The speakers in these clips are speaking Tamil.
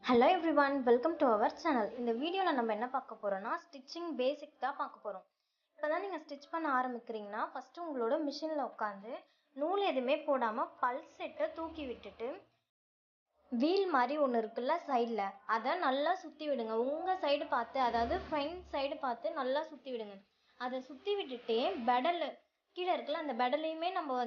Hello everyone, welcome to our channel. இந்த வீடியோல நம்ம என்ன பார்க்க போறோம்னா ஸ்டிச்சிங் பேசிக் தான் பார்க்க போறோம். இப்பதான் நீங்க ஸ்டிட்ச் பண்ண ஆரம்பிக்கிறீங்கன்னா ஃபர்ஸ்ட் உங்களோட மிஷின்ல உட்கார்ந்து நூல் எதுமே போடாம பல்ஸ் செட்டை தூக்கி விட்டுட்டு வீல் மாதிரி ஒன்று இருக்குல்ல சைடில் அதை நல்லா சுற்றி விடுங்க. உங்கள் சைடு பார்த்து, அதாவது ஃப்ரண்ட் சைடு பார்த்து நல்லா சுற்றி விடுங்க. அதை சுற்றி விட்டுட்டே பெடல் கீழே இருக்குல்ல அந்த பெடலையுமே நம்ம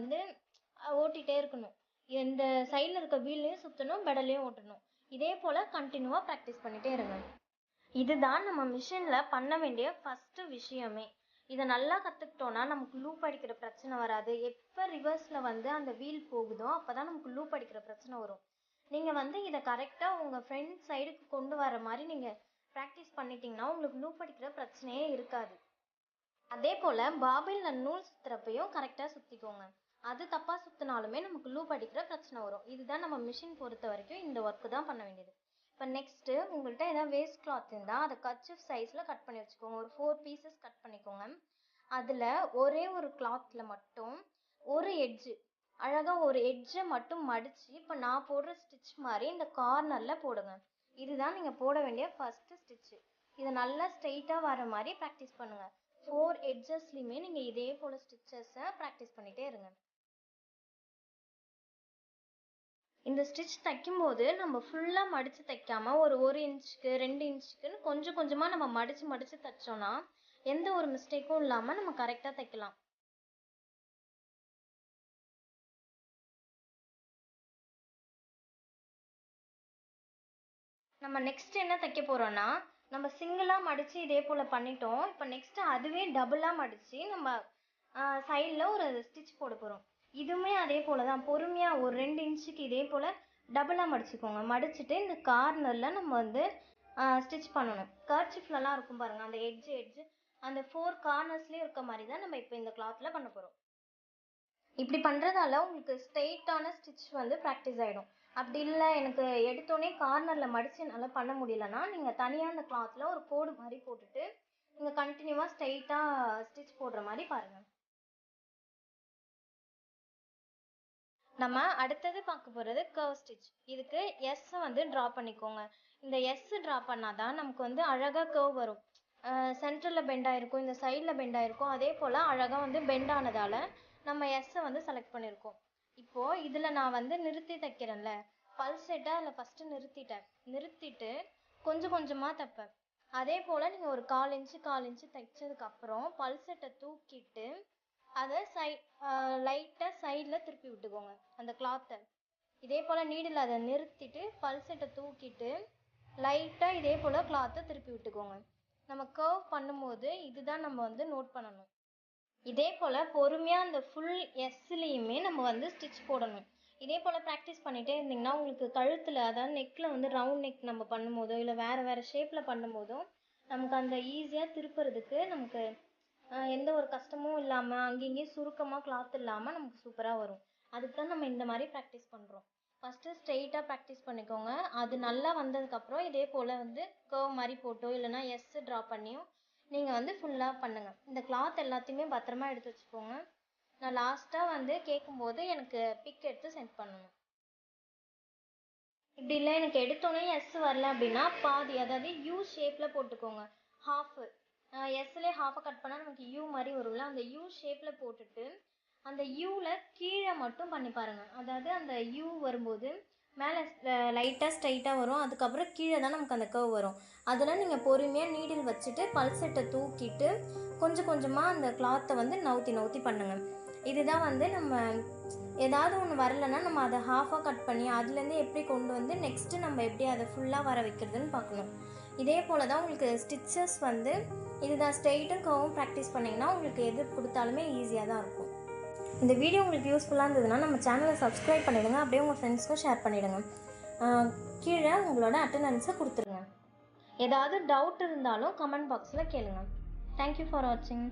ஓட்டிகிட்டே இருக்கணும். இந்த சைடில் இருக்க வீல்லையும் சுற்றணும், பெடலையும் ஓட்டணும். இதே போல் கண்டினியூவாக ப்ராக்டிஸ் பண்ணிகிட்டே இருங்க. இதுதான் நம்ம மிஷினில் பண்ண வேண்டிய ஃபஸ்ட்டு விஷயமே. இதை நல்லா கற்றுக்கிட்டோன்னா நமக்கு லூப் அடிக்கிற பிரச்சனை வராது. எப்போ ரிவர்ஸில் அந்த வீல் போகுதோ அப்போ தான் நமக்கு லூப் அடிக்கிற பிரச்சனை வரும். நீங்கள் இதை கரெக்டாக உங்கள் ஃப்ரண்ட் சைடுக்கு கொண்டு வர மாதிரி நீங்கள் ப்ராக்டிஸ் பண்ணிட்டீங்கன்னா உங்களுக்கு லூப் அடிக்கிற பிரச்சனையே இருக்காது. அதே போல் பாபினில் நூல் சுற்றுறப்பையும் கரெக்டாக சுற்றிக்கோங்க. அது தப்பாக சுற்றினாலுமே நமக்கு லூப் அடிக்கிற பிரச்சனை வரும். இதுதான் நம்ம மிஷின் பொறுத்த வரைக்கும் இந்த ஒர்க்கு தான் பண்ண வேண்டியது. இப்போ நெக்ஸ்ட்டு உங்கள்கிட்ட ஏதாவது வேஸ்ட் கிளாத் இருந்தால் அதை கர்ச்சீஃப் சைஸில் கட் பண்ணி வச்சுக்கோங்க. ஒரு 4 பீசஸ் கட் பண்ணிக்கோங்க. அதில் ஒரே ஒரு கிளாத்தில் மட்டும் ஒரு எட்ஜு அழகாக ஒரு எட்ஜை மட்டும் மடித்து இப்போ நான் போடுற ஸ்டிச் மாதிரி இந்த கார்னரில் போடுங்க. இதுதான் நீங்கள் போட வேண்டிய ஃபஸ்ட்டு ஸ்டிச்சு. இதை நல்லா ஸ்ட்ரெயிட்டாக வர மாதிரி ப்ராக்டிஸ் பண்ணுங்கள். 4 எட்ஜஸ்லையுமே நீங்கள் இதே போல் ஸ்டிச்சஸை ப்ராக்டிஸ் பண்ணிகிட்டே இருங்க. இந்த ஸ்டிச் தைக்கும்போது நம்ம ஃபுல்லாக மடித்து தைக்காமல் ஒரு இன்ச்சுக்கு 2 இன்ச்சுக்குன்னு கொஞ்சம் கொஞ்சமாக நம்ம மடித்து தைச்சோன்னா எந்த ஒரு மிஸ்டேக்கும் இல்லாமல் நம்ம கரெக்டாக தைக்கலாம். நம்ம நெக்ஸ்ட் என்ன தைக்க போகிறோன்னா, நம்ம சிங்கிளாக மடித்து இதே போல் பண்ணிட்டோம். இப்போ நெக்ஸ்ட்டு அதுவே டபுளாக மடித்து நம்ம சைடில் ஒரு ஸ்டிச் போட போகிறோம். இதுவுமே அதே போல் தான் பொறுமையாக ஒரு 2 இன்ச்சுக்கு இதே போல் டபுளாக மடிச்சுக்கோங்க. மடிச்சுட்டு இந்த கார்னரில் நம்ம ஸ்டிச் பண்ணணும். கர்ச்சீஃப்லலாம் இருக்கும் பாருங்கள், அந்த எட்ஜு அந்த 4 கார்னர்ஸ்லேயும் இருக்க மாதிரி தான் நம்ம இப்போ இந்த கிளாத்தில் பண்ண போகிறோம். இப்படி பண்ணுறதால உங்களுக்கு ஸ்ட்ரெயிட்டான ஸ்டிச் ப்ராக்டிஸ் ஆகிடும். அப்படி இல்லை எனக்கு எடுத்தோடனே கார்னரில் மடித்து என்னால் பண்ண முடியலன்னா நீங்கள் தனியாக அந்த கிளாத்தில் ஒரு கோடு மாதிரி போட்டுட்டு நீங்கள் கண்டினியூவாக ஸ்ட்ரெயிட்டாக ஸ்டிச் போடுற மாதிரி பாருங்கள். நம்ம அடுத்தது பார்க்க போகிறது கர்வ் ஸ்டிச். இதுக்கு எஸ்ஸை ட்ரா பண்ணிக்கோங்க. இந்த எஸ் ட்ரா பண்ணால் தான் நமக்கு அழகாக கர்வ் வரும். சென்டரில் பெண்ட் ஆகிருக்கும், இந்த சைடில் பெண்ட் ஆகிருக்கும். அதே போல் அழகாக பெண்ட் ஆனதால் நம்ம எஸ்ஸை செலக்ட் பண்ணியிருக்கோம். இப்போது இதில் நான் நிறுத்தி தைக்கிறேன்ல, பல்ஸ் செட்டை அதில் ஃபஸ்ட்டு நிறுத்திட்டு கொஞ்சம் கொஞ்சமாக தைப்பேன். அதே போல் நீங்கள் ஒரு 1/4 இன்ச்சு தைச்சதுக்கப்புறம் பல்ஸ் செட்டை தூக்கிட்டு அதை லைட்டாக சைடில் திருப்பி விட்டுக்கோங்க அந்த கிளாத்தை. இதே போல் நீடில் அதை நிறுத்திட்டு பல்ஸ் செட்டை தூக்கிட்டு லைட்டாக இதே போல் கிளாத்தை திருப்பி விட்டுக்கோங்க. நம்ம கர்வ் பண்ணும்போது இதுதான் நம்ம நோட் பண்ணணும். இதே போல் பொறுமையாக அந்த ஃபுல் எஸ்லேயுமே நம்ம ஸ்டிச் போடணும். இதே போல் ப்ராக்டிஸ் பண்ணிகிட்டே இருந்திங்கன்னா உங்களுக்கு கழுத்தில், அதாவது நெக்கில் ரவுண்ட் நெக் நம்ம பண்ணும்போதோ இல்லை வேறு ஷேப்பில் பண்ணும்போதோ நமக்கு அந்த ஈஸியாக திருப்புறதுக்கு நமக்கு எந்த ஒரு கஷ்டமும் இல்லாமல் அங்கேயும் சுருக்கமாக கிளாத் இல்லாமல் நமக்கு சூப்பராக வரும். அதுக்கு தான் நம்ம இந்த மாதிரி ப்ராக்டிஸ் பண்ணுறோம். ஃபஸ்ட்டு ஸ்ட்ரெயிட்டாக ப்ராக்டிஸ் பண்ணிக்கோங்க. அது நல்லா வந்ததுக்கப்புறம் இதே போல் கர்வ் மாதிரி போட்டோ இல்லைனா எஸ் ட்ரா பண்ணியோ நீங்கள் ஃபுல்லாக பண்ணுங்கள். இந்த கிளாத் எல்லாத்தையுமே பத்திரமா எடுத்து வச்சுக்கோங்க. நான் லாஸ்ட்டாக கேட்கும்போது எனக்கு பிக் எடுத்து சென்ட் பண்ணணும். இப்படி இல்லை எனக்கு எடுத்தோன்னே எஸ் வரல அப்படின்னா பாதி, அதாவது யூ ஷேப்பில் போட்டுக்கோங்க. ஹாஃபு எஸ்லேயே ஹாஃபை கட் பண்ணால் நமக்கு யூ மாதிரி வரும்ல, அந்த யூ ஷேப்பில் போட்டுட்டு அந்த யூவில் கீழே மட்டும் பண்ணி பாருங்கள். அதாவது அந்த யூ வரும்போது மேலே லைட்டாக ஸ்ட்ரைட்டாக வரும், அதுக்கப்புறம் கீழே தான் நமக்கு அந்த கர்வ் வரும். அதில் நீங்கள் பொறுமையாக நீடில் வச்சுட்டு பல்ஸ் செட்டை தூக்கிட்டு கொஞ்சம் கொஞ்சமாக அந்த கிளாத்தை நவுத்தி பண்ணுங்கள். இதுதான் நம்ம ஏதாவது ஒன்று வரலைன்னா நம்ம அதை ஹாஃபாக கட் பண்ணி அதுலேருந்து எப்படி கொண்டு நெக்ஸ்ட்டு நம்ம எப்படி அதை ஃபுல்லாக வர வைக்கிறதுன்னு பார்க்கணும். இதே போல் தான் உங்களுக்கு ஸ்டிச்சஸ் இதுதான் ஸ்ட்ரெயிட்டும் கர்வும் ப்ராக்டிஸ் பண்ணிங்கன்னா உங்களுக்கு எது கொடுத்தாலுமே ஈஸியாக தான் இருக்கும். இந்த வீடியோ உங்களுக்கு யூஸ்ஃபுல்லாக இருந்ததுன்னா நம்ம சேனலை சப்ஸ்கிரைப் பண்ணிவிடுங்க. அப்படியே உங்கள் ஃப்ரெண்ட்ஸ்க்கும் ஷேர் பண்ணிவிடுங்க. கீழே உங்களோட அட்டெண்டன்ஸை கொடுத்துருங்க. ஏதாவது டவுட் இருந்தாலும் கமெண்ட் பாக்ஸில் கேளுங்க. தேங்க்யூ ஃபார் வாட்சிங்.